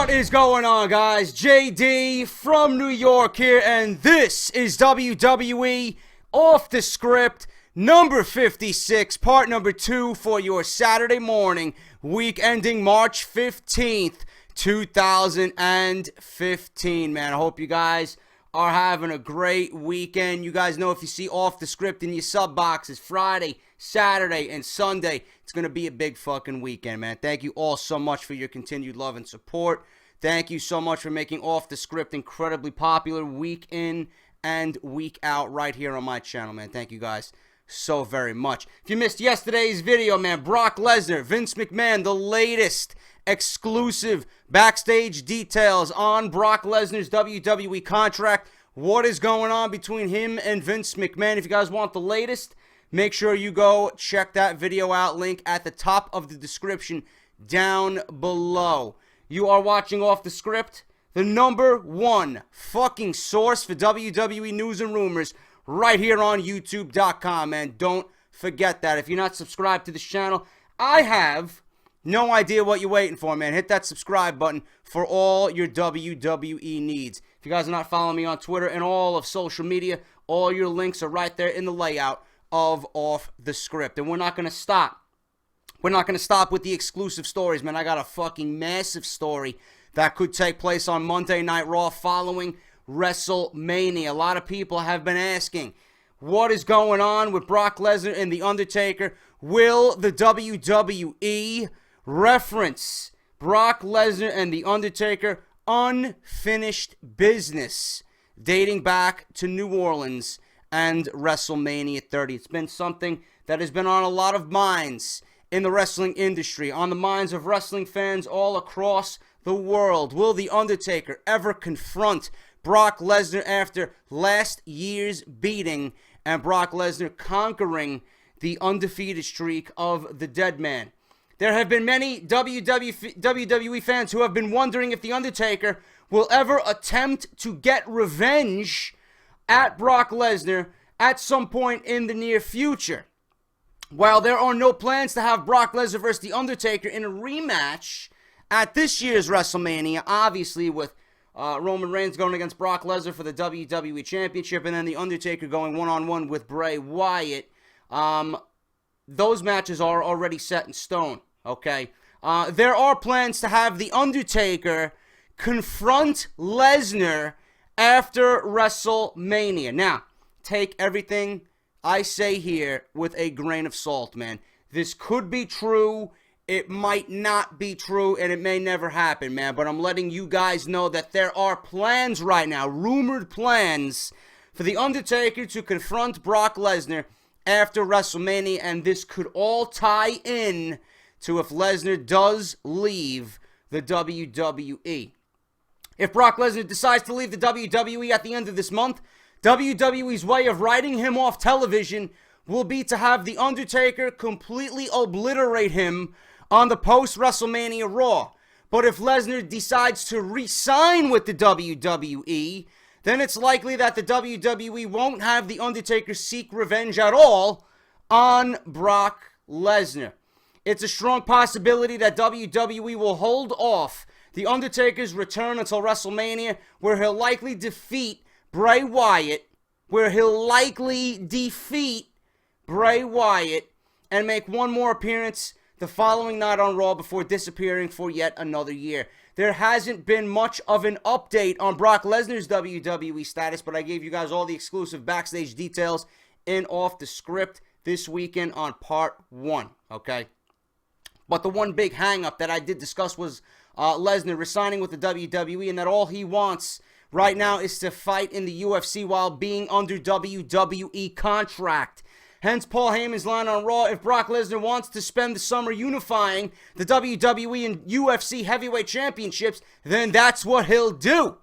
What is going on, guys? JD from New York here, and this is WWE Off The Script number 56, part number 2 for your Saturday morning, week ending March 15th, 2015. Man, I hope you guys are having a great weekend. You guys know if you see Off The Script in your sub boxes Friday, Saturday, and Sunday, it's going to be a big fucking weekend, man. Thank you all so much for your continued love and support. Thank you so much for making Off The Script incredibly popular week in and week out right here on my channel, man. Thank you guys so very much. If you missed yesterday's video, man, Brock Lesnar, Vince McMahon, the latest exclusive backstage details on Brock Lesnar's WWE contract. What is going on between him and Vince McMahon? If you guys want the latest, make sure you go check that video out. Link at the top of the description down below. You are watching Off The Script, the number one fucking source for WWE news and rumors right here on YouTube.com, man. Don't forget that. If you're not subscribed to this channel, I have no idea what you're waiting for, man. Hit that subscribe button for all your WWE needs. If you guys are not following me on Twitter and all of social media, all your links are right there in the layout of Off The Script. And we're not going to stop. We're not going to stop with the exclusive stories, man. I got a fucking massive story that could take place on Monday Night Raw following WrestleMania. A lot of people have been asking, what is going on with Brock Lesnar and The Undertaker? Will the WWE reference Brock Lesnar and The Undertaker unfinished business dating back to New Orleans and WrestleMania 30? It's been something that has been on a lot of minds in the wrestling industry, on the minds of wrestling fans all across the world. Will The Undertaker ever confront Brock Lesnar after last year's beating and Brock Lesnar conquering the undefeated streak of the Dead Man? There have been many WWE fans who have been wondering if The Undertaker will ever attempt to get revenge at Brock Lesnar at some point in the near future. While there are no plans to have Brock Lesnar versus The Undertaker in a rematch at this year's WrestleMania, obviously with Roman Reigns going against Brock Lesnar for the WWE Championship and then The Undertaker going one-on-one with Bray Wyatt, those matches are already set in stone, okay? There are plans to have The Undertaker confront Lesnar after WrestleMania. Now, take everything I say here with a grain of salt, man. This could be true, it might not be true, and it may never happen, man. But I'm letting you guys know that there are plans right now, rumored plans, for The Undertaker to confront Brock Lesnar after WrestleMania, and this could all tie in to if Lesnar does leave the WWE. If Brock Lesnar decides to leave the WWE at the end of this month, WWE's way of writing him off television will be to have The Undertaker completely obliterate him on the post-WrestleMania Raw. But if Lesnar decides to re-sign with the WWE, then it's likely that the WWE won't have The Undertaker seek revenge at all on Brock Lesnar. It's a strong possibility that WWE will hold off The Undertaker's return until WrestleMania, where he'll likely defeat Bray Wyatt, and make one more appearance the following night on Raw before disappearing for yet another year. There hasn't been much of an update on Brock Lesnar's WWE status, but I gave you guys all the exclusive backstage details in Off The Script this weekend on part 1, okay? But the one big hang-up that I did discuss was Lesnar resigning with the WWE, and that all he wants right now is to fight in the UFC while being under WWE contract. Hence Paul Heyman's line on Raw: if Brock Lesnar wants to spend the summer unifying the WWE and UFC heavyweight championships, then that's what he'll do.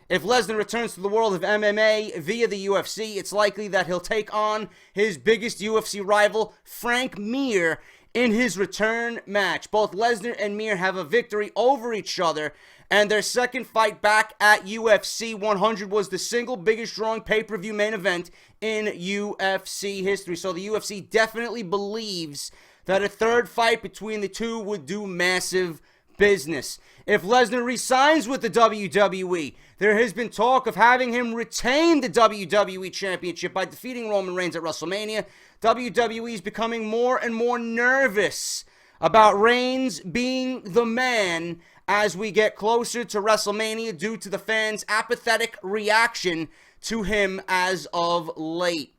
If Lesnar returns to the world of MMA via the UFC, it's likely that he'll take on his biggest UFC rival, Frank Mir, in his return match. Both Lesnar and Mir have a victory over each other, and their second fight back at UFC 100 was the single biggest drawing pay-per-view main event in UFC history. So the UFC definitely believes that a third fight between the two would do massive business. If Lesnar resigns with the WWE, there has been talk of having him retain the WWE Championship by defeating Roman Reigns at WrestleMania. WWE is becoming more and more nervous about Reigns being the man as we get closer to WrestleMania due to the fans' apathetic reaction to him as of late.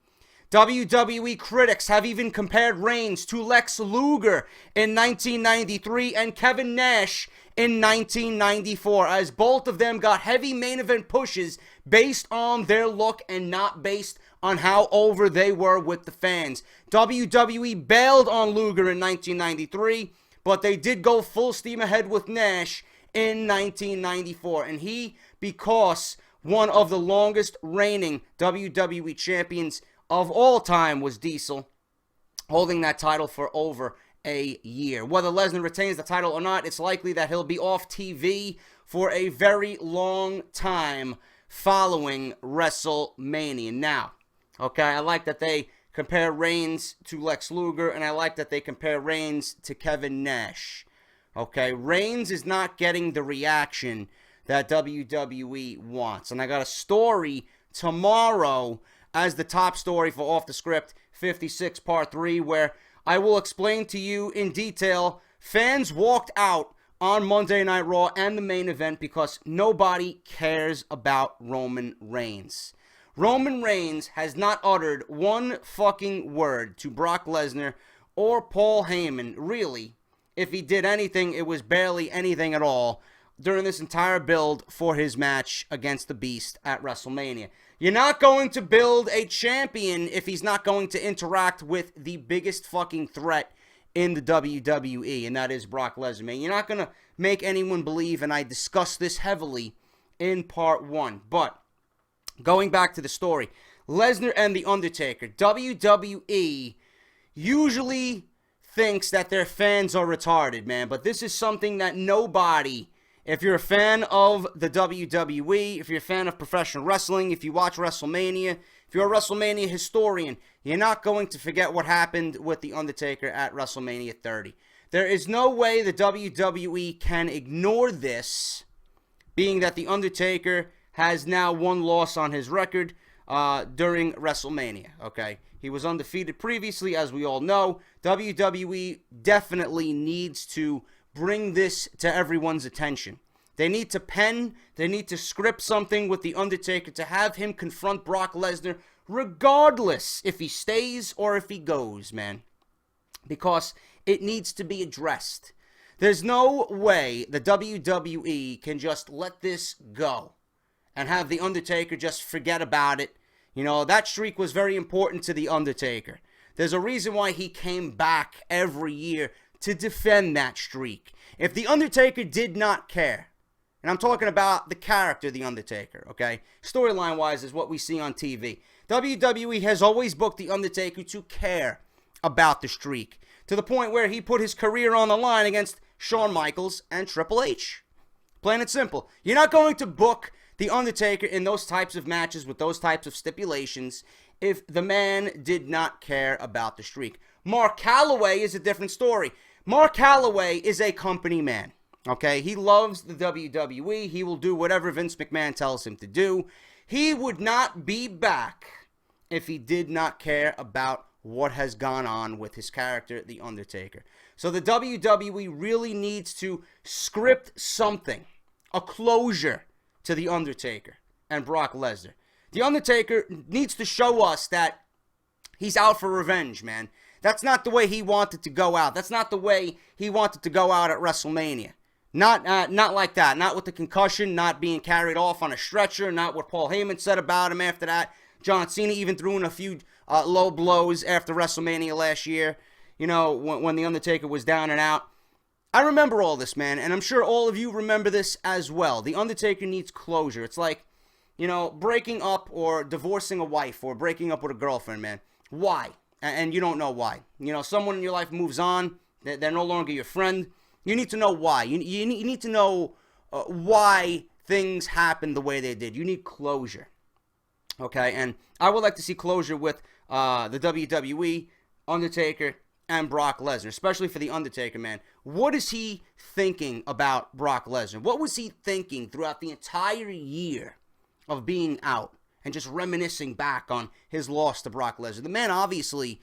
WWE critics have even compared Reigns to Lex Luger in 1993 and Kevin Nash in 1994, as both of them got heavy main event pushes based on their look and not based on how over they were with the fans. WWE bailed on Luger in 1993, but they did go full steam ahead with Nash in 1994, and he, because one of the longest reigning WWE champions of all time was Diesel, holding that title for over a year. Whether Lesnar retains the title or not, it's likely that he'll be off TV for a very long time following WrestleMania. Now, okay, I like that they compare Reigns to Lex Luger, and I like that they compare Reigns to Kevin Nash. Okay, Reigns is not getting the reaction that WWE wants. And I got a story tomorrow as the top story for Off the Script 56 Part 3, where I will explain to you in detail fans walked out on Monday Night Raw and the main event because nobody cares about Roman Reigns. Roman Reigns has not uttered one fucking word to Brock Lesnar or Paul Heyman. Really, if he did anything, it was barely anything at all during this entire build for his match against the Beast at WrestleMania. You're not going to build a champion if he's not going to interact with the biggest fucking threat in the WWE, and that is Brock Lesnar, man. You're not going to make anyone believe, and I discussed this heavily in Part 1. But, going back to the story, Lesnar and The Undertaker, WWE usually thinks that their fans are retarded, man, but this is something that nobody... If you're a fan of the WWE, if you're a fan of professional wrestling, if you watch WrestleMania, if you're a WrestleMania historian, you're not going to forget what happened with The Undertaker at WrestleMania 30. There is no way the WWE can ignore this, being that The Undertaker has now one loss on his record during WrestleMania, okay? He was undefeated previously, as we all know. WWE definitely needs to bring this to everyone's attention. They need to script something with The Undertaker to have him confront Brock Lesnar regardless if he stays or if he goes, man. Because it needs to be addressed. There's no way the WWE can just let this go and have The Undertaker just forget about it. You know, that streak was very important to The Undertaker. There's a reason why he came back every year to defend that streak. If The Undertaker did not care, and I'm talking about the character The Undertaker, okay? Storyline-wise is what we see on TV. WWE has always booked The Undertaker to care about the streak, to the point where he put his career on the line against Shawn Michaels and Triple H. Plain and simple. You're not going to book The Undertaker in those types of matches with those types of stipulations if the man did not care about the streak. Mark Calloway is a different story. Mark Calloway is a company man, okay? He loves the WWE. He will do whatever Vince McMahon tells him to do. He would not be back if he did not care about what has gone on with his character, The Undertaker. So the WWE really needs to script something, a closure to The Undertaker and Brock Lesnar. The Undertaker needs to show us that he's out for revenge, man. That's not the way he wanted to go out. That's not the way he wanted to go out at WrestleMania. Not like that. Not with the concussion, not being carried off on a stretcher, not what Paul Heyman said about him after that. John Cena even threw in a few low blows after WrestleMania last year, you know, when The Undertaker was down and out. I remember all this, man, and I'm sure all of you remember this as well. The Undertaker needs closure. It's like, you know, breaking up or divorcing a wife or breaking up with a girlfriend, man. Why? And you don't know why. You know, someone in your life moves on. They're no longer your friend. You need to know why. You need to know why things happened the way they did. You need closure. Okay? And I would like to see closure with the WWE, Undertaker, and Brock Lesnar, especially for The Undertaker, man. What is he thinking about Brock Lesnar? What was he thinking throughout the entire year of being out and just reminiscing back on his loss to Brock Lesnar? The man obviously,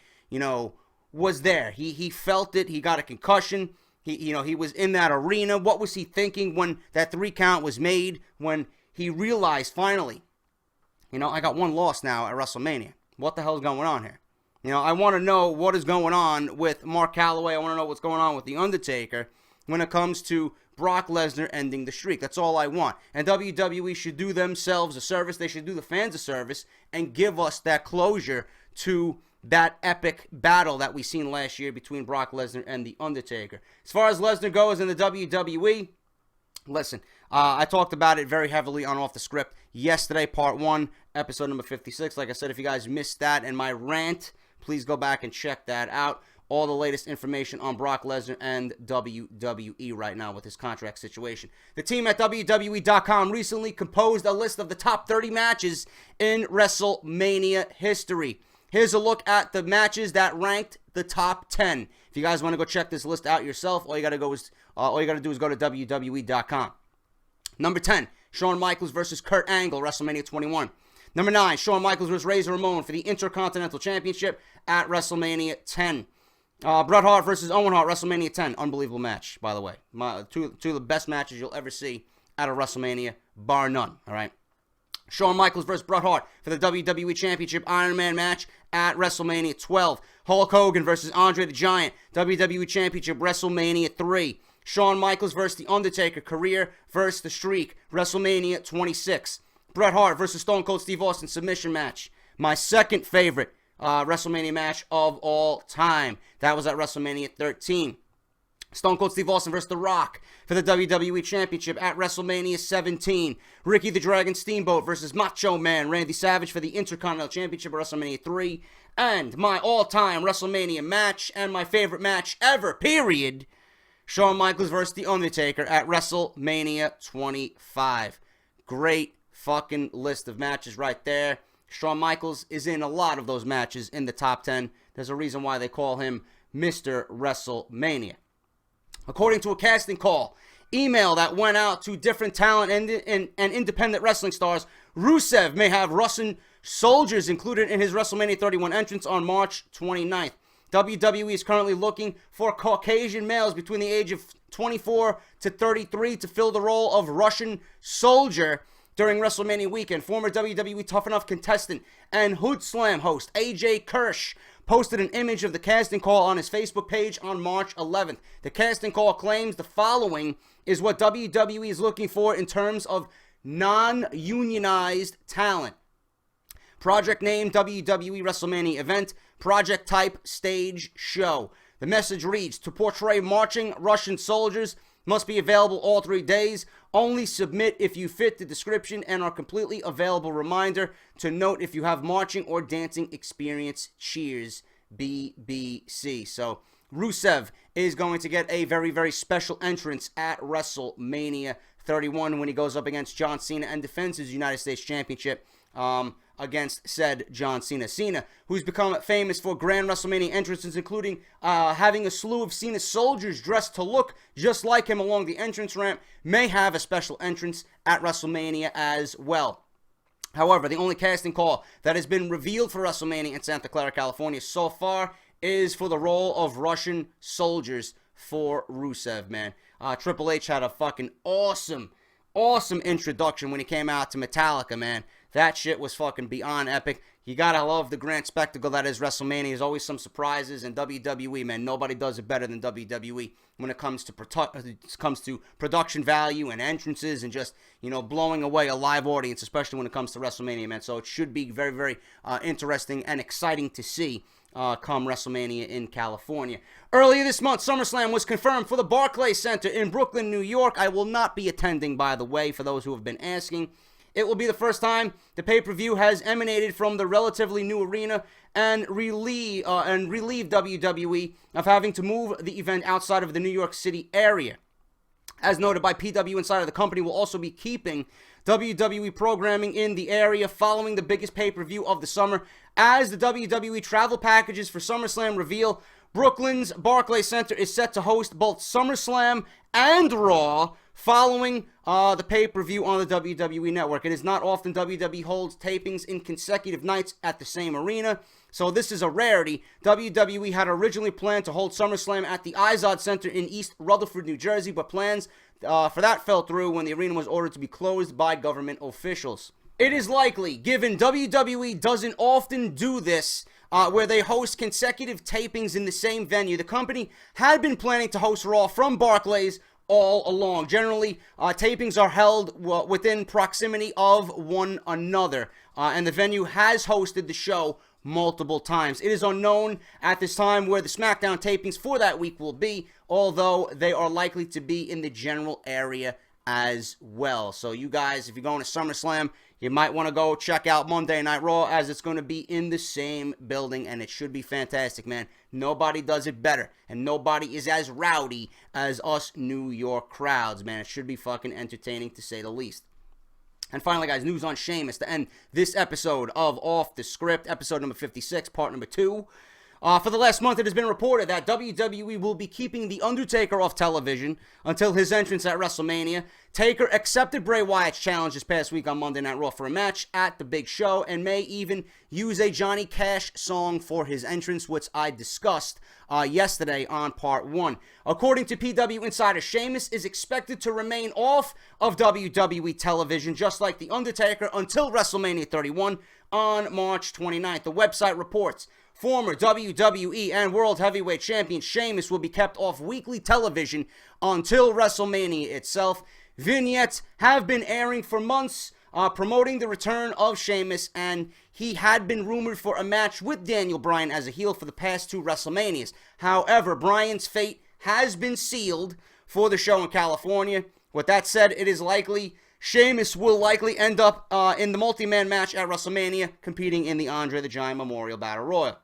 was there. He felt it. He got a concussion. He was in that arena. What was he thinking when that 3 count was made, when he realized finally, I got one loss now at WrestleMania. What the hell's going on here? I want to know what is going on with Mark Calloway. I want to know what's going on with The Undertaker when it comes to Brock Lesnar ending the streak. That's all I want. And WWE should do themselves a service. They should do the fans a service and give us that closure to that epic battle that we seen last year between Brock Lesnar and The Undertaker. As far as Lesnar goes in the WWE, listen, I talked about it very heavily on Off the Script yesterday, part 1, episode number 56. Like I said, if you guys missed that and my rant, please go back and check that out. All the latest information on Brock Lesnar and WWE right now with his contract situation. The team at WWE.com recently composed a list of the top 30 matches in WrestleMania history. Here's a look at the matches that ranked the top 10. If you guys want to go check this list out yourself, all you got to do is go to WWE.com. Number 10, Shawn Michaels versus Kurt Angle, WrestleMania 21. Number 9, Shawn Michaels versus Razor Ramon for the Intercontinental Championship at WrestleMania 10. Bret Hart versus Owen Hart, WrestleMania 10. Unbelievable match, by the way. Two of the best matches you'll ever see at a WrestleMania, bar none, all right? Shawn Michaels versus Bret Hart for the WWE Championship Iron Man match at WrestleMania 12. Hulk Hogan versus Andre the Giant, WWE Championship, WrestleMania 3. Shawn Michaels versus The Undertaker, career versus the streak, WrestleMania 26. Bret Hart versus Stone Cold Steve Austin submission match. My second favorite WrestleMania match of all time. That was at WrestleMania 13. Stone Cold Steve Austin versus The Rock for the WWE Championship at WrestleMania 17. Ricky the Dragon Steamboat versus Macho Man Randy Savage for the Intercontinental Championship at WrestleMania 3. And my all-time WrestleMania match and my favorite match ever, period, Shawn Michaels versus The Undertaker at WrestleMania 25. Great fucking list of matches right there. Shawn Michaels is in a lot of those matches in the top 10. There's a reason why they call him Mr. WrestleMania. According to a casting call email that went out to different talent and independent wrestling stars, Rusev may have Russian soldiers included in his WrestleMania 31 entrance on March 29th. WWE is currently looking for Caucasian males between the age of 24 to 33 to fill the role of Russian soldier during WrestleMania weekend. Former WWE Tough Enough contestant and Hood Slam host AJ Kirsch posted an image of the casting call on his Facebook page on March 11th. The casting call claims the following is what WWE is looking for in terms of non-unionized talent. Project name, WWE WrestleMania event. Project type, stage show. The message reads, to portray marching Russian soldiers, must be available all 3 days. Only submit if you fit the description and are completely available. Reminder to note if you have marching or dancing experience. Cheers, BBC. So Rusev is going to get a very, very special entrance at WrestleMania 31 when he goes up against John Cena and defends his United States Championship against said John Cena. Cena, who's become famous for grand WrestleMania entrances, including having a slew of Cena soldiers dressed to look just like him along the entrance ramp, may have a special entrance at WrestleMania as well. However, the only casting call that has been revealed for WrestleMania in Santa Clara, California so far is for the role of Russian soldiers for Rusev, man. Triple H had a fucking awesome introduction when he came out to Metallica, man. That shit was fucking beyond epic. You gotta love the grand spectacle that is WrestleMania. There's always some surprises, and WWE, man, nobody does it better than WWE when it comes to production value and entrances and just, blowing away a live audience, especially when it comes to WrestleMania, man. So it should be very, very interesting and exciting to see come WrestleMania in California. Earlier this month, SummerSlam was confirmed for the Barclays Center in Brooklyn, New York. I will not be attending, by the way, for those who have been asking. It will be the first time the pay-per-view has emanated from the relatively new arena and relieved WWE of having to move the event outside of the New York City area. As noted by PW Insider, the company will also be keeping WWE programming in the area following the biggest pay-per-view of the summer. As the WWE travel packages for SummerSlam reveal, Brooklyn's Barclays Center is set to host both SummerSlam and Raw following the pay-per-view on the WWE Network. It is not often WWE holds tapings in consecutive nights at the same arena, so this is a rarity. WWE had originally planned to hold SummerSlam at the Izod Center in East Rutherford, New Jersey, but plans for that fell through when the arena was ordered to be closed by government officials. It is likely, given WWE doesn't often do this, where they host consecutive tapings in the same venue, the company had been planning to host Raw from Barclays all along. Generally, tapings are held within proximity of one another, and the venue has hosted the show multiple times. It is unknown at this time where the SmackDown tapings for that week will be, although they are likely to be in the general area as well. So you guys, if you're going to SummerSlam, you might want to go check out Monday Night Raw, as it's going to be in the same building, and it should be fantastic, man. Nobody does it better, and nobody is as rowdy as us New York crowds, man. It should be fucking entertaining, to say the least. And finally, guys, news on Sheamus to end this episode of Off the Script, episode number 56, part number 2. For the last month, it has been reported that WWE will be keeping The Undertaker off television until his entrance at WrestleMania. Taker accepted Bray Wyatt's challenge this past week on Monday Night Raw for a match at the big show, and may even use a Johnny Cash song for his entrance, which I discussed yesterday on part 1. According to PW Insider, Sheamus is expected to remain off of WWE television, just like The Undertaker, until WrestleMania 31 on March 29th. The website reports former WWE and World Heavyweight Champion Sheamus will be kept off weekly television until WrestleMania itself. Vignettes have been airing for months, promoting the return of Sheamus, and he had been rumored for a match with Daniel Bryan as a heel for the past 2 WrestleManias. However, Bryan's fate has been sealed for the show in California. With that said, it is likely Sheamus will likely end up in the multi-man match at WrestleMania, competing in the Andre the Giant Memorial Battle Royal.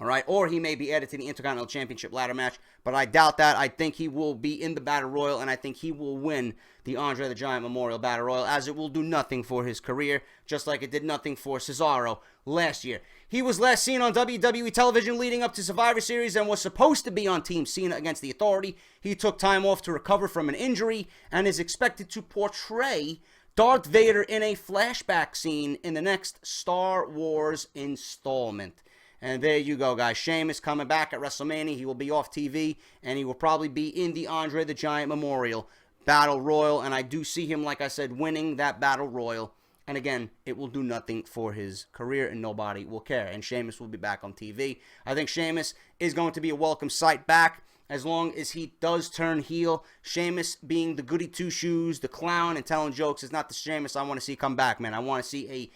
All right, or he may be added to the Intercontinental Championship ladder match, but I doubt that. I think he will be in the Battle Royal, and I think he will win the Andre the Giant Memorial Battle Royal, as it will do nothing for his career, just like it did nothing for Cesaro last year. He was last seen on WWE television leading up to Survivor Series and was supposed to be on Team Cena against The Authority. He took time off to recover from an injury and is expected to portray Darth Vader in a flashback scene in the next Star Wars installment. And there you go, guys. Sheamus coming back at WrestleMania. He will be off TV, and he will probably be in the Andre the Giant Memorial Battle Royal. And I do see him, like I said, winning that Battle Royal. And again, it will do nothing for his career, and nobody will care. And Sheamus will be back on TV. I think Sheamus is going to be a welcome sight back, as long as he does turn heel. Sheamus being the goody two-shoes, the clown, and telling jokes is not the Sheamus I want to see come back, man. I want to see a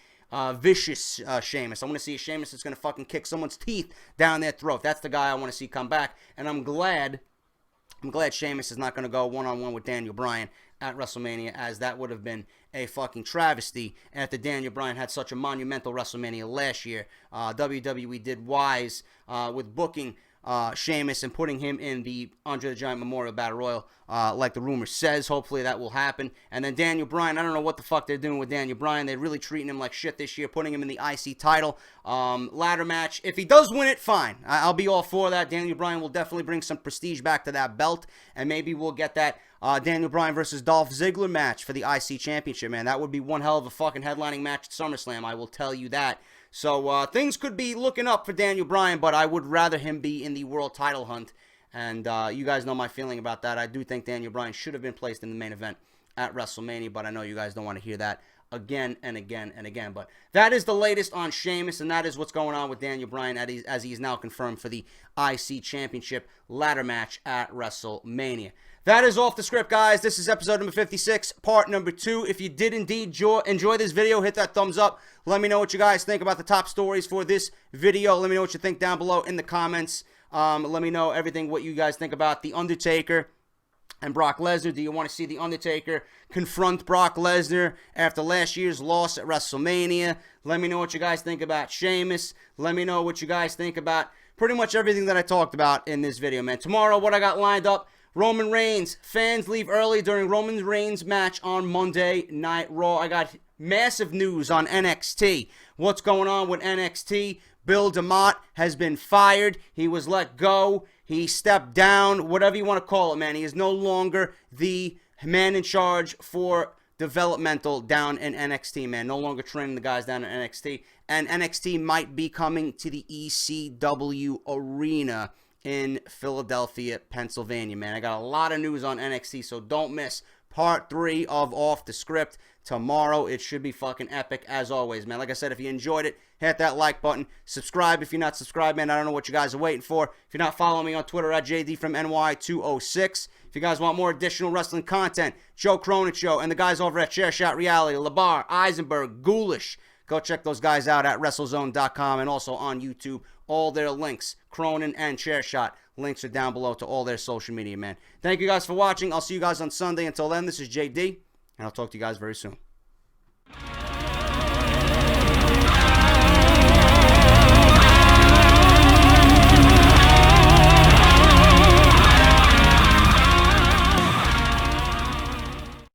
vicious Sheamus. I want to see a Sheamus that's going to fucking kick someone's teeth down their throat. That's the guy I want to see come back. And I'm glad Sheamus is not going to go one-on-one with Daniel Bryan at WrestleMania, as that would have been a fucking travesty after Daniel Bryan had such a monumental WrestleMania last year. WWE did wise with booking Sheamus and putting him in the Andre the Giant Memorial Battle Royal, like the rumor says. Hopefully that will happen. And then Daniel Bryan, I don't know what the fuck they're doing with Daniel Bryan. They're really treating him like shit this year, putting him in the IC title ladder match. If he does win it, fine. I'll be all for that. Daniel Bryan will definitely bring some prestige back to that belt, and maybe we'll get that Daniel Bryan versus Dolph Ziggler match for the IC Championship, man. That would be one hell of a fucking headlining match at SummerSlam, I will tell you that. So things could be looking up for Daniel Bryan, but I would rather him be in the world title hunt. And you guys know my feeling about that. I do think Daniel Bryan should have been placed in the main event at WrestleMania, but I know you guys don't want to hear that again and again and again. But that is the latest on Sheamus, and that is what's going on with Daniel Bryan as he is now confirmed for the IC Championship ladder match at WrestleMania. That is Off the Script, guys. This is episode number 56, part number 2. If you did indeed enjoy this video, hit that thumbs up. Let me know what you guys think about the top stories for this video. Let me know what you think down below in the comments. Let me know everything, what you guys think about The Undertaker and Brock Lesnar. Do you want to see The Undertaker confront Brock Lesnar after last year's loss at WrestleMania? Let me know what you guys think about Sheamus. Let me know what you guys think about pretty much everything that I talked about in this video, man. Tomorrow, what I got lined up: Roman Reigns. Fans leave early during Roman Reigns' match on Monday Night Raw. I got massive news on NXT. What's going on with NXT? Bill DeMott has been fired. He was let go. He stepped down, whatever you want to call it, man. He is no longer the man in charge for developmental down in NXT, man. No longer training the guys down in NXT. And NXT might be coming to the ECW arena in Philadelphia, Pennsylvania, man. I got a lot of news on NXT, so don't miss part 3 of Off the Script tomorrow. It should be fucking epic as always, man. Like I said, if you enjoyed it, hit that like button. Subscribe if you're not subscribed, man. I don't know what you guys are waiting for. If you're not following me on Twitter at JD from NY206. If you guys want more additional wrestling content, Joe Cronin Show and the guys over at Chair Shot Reality, LeBar, Eisenberg, Ghoulish. Go check those guys out at WrestleZone.com and also on YouTube. All their links, Cronin and Chairshot, links are down below to all their social media, man. Thank you guys for watching. I'll see you guys on Sunday. Until then, this is JD, and I'll talk to you guys very soon.